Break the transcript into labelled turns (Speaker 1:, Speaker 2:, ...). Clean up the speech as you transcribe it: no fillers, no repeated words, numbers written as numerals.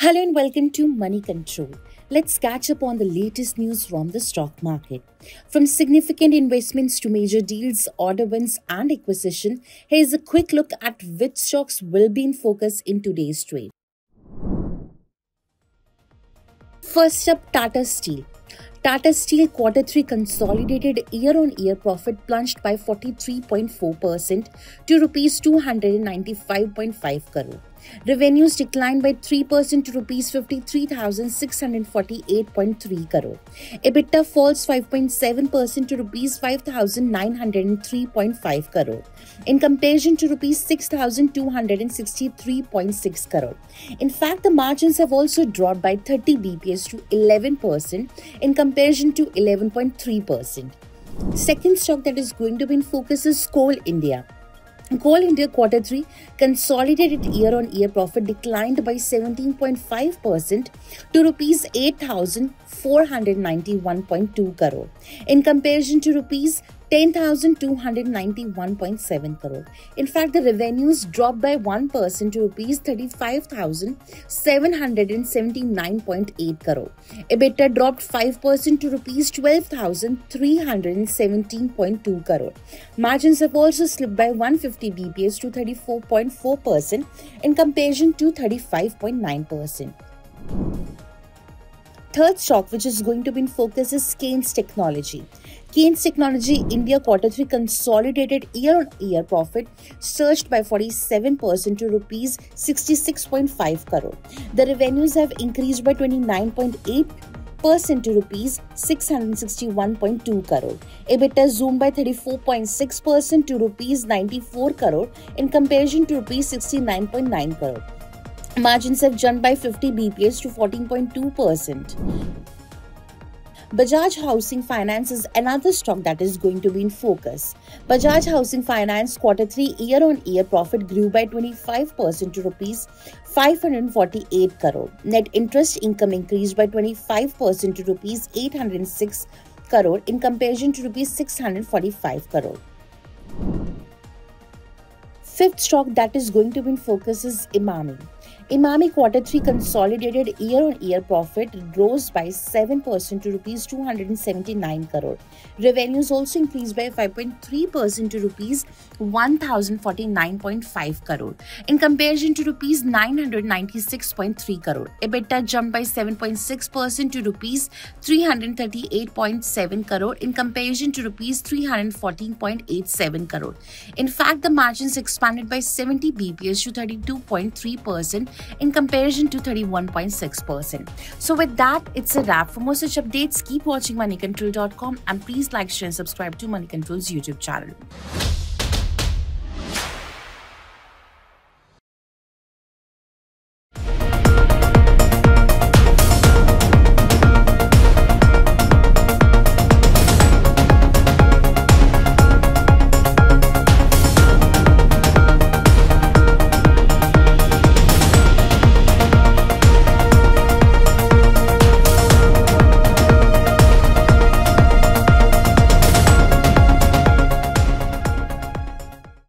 Speaker 1: Hello and welcome to Money Control. Let's catch up on the latest news from the stock market. From significant investments to major deals, order wins, and acquisition, here's a quick look at which stocks will be in focus in today's trade. First up, Tata Steel. Tata Steel Q3 consolidated year-on-year profit plunged by 43.4% to Rs 295.5 crore. Revenues declined by 3% to Rs 53,648.3 crore. EBITDA falls 5.7% to Rs 5,903.5 crore in comparison to Rs 6,263.6 crore. In fact, the margins have also dropped by 30 bps to 11% in comparison to 11.3%. Second stock that is going to be in focus is Coal India. Coal India Q3 consolidated year-on-year profit declined by 17.5% to Rs 8,491.2 crore in comparison to Rs 10,291.7 crore. In fact, the revenues dropped by 1% to Rs 35,779.8 crore. EBITDA dropped 5% to Rs 12,317.2 crore. Margins have also slipped by 150 bps to 34.4% in comparison to 35.9%. Third stock which is going to be in focus is Kaynes Technology. Kaynes Technology India Q3 consolidated year-on-year profit surged by 47% to Rs 66.5 crore. The revenues have increased by 29.8% to Rs 661.2 crore. EBITDA zoomed by 34.6% to Rs 94 crore in comparison to Rs 69.9 crore. Margins have jumped by 50 bps to 14.2%. Bajaj Housing Finance is another stock that is going to be in focus. Bajaj Housing Finance Q3 year-on-year profit grew by 25% to Rs 548 crore. Net interest income increased by 25% to Rs 806 crore in comparison to Rs 645 crore. Fifth stock that is going to be in focus is Emami. Emami Q3 consolidated year-on-year profit rose by 7% to Rs 279 crore. Revenues also increased by 5.3% to Rs 1,049.5 crore in comparison to Rs 996.3 crore. EBITDA jumped by 7.6% to Rs 338.7 crore in comparison to Rs 314.87 crore. In fact, the margins expanded by 70 bps to 32.3% in comparison to 31.6%. So with that, it's a wrap. For more such updates, keep watching moneycontrol.com and please like, share and subscribe to Money Control's YouTube channel.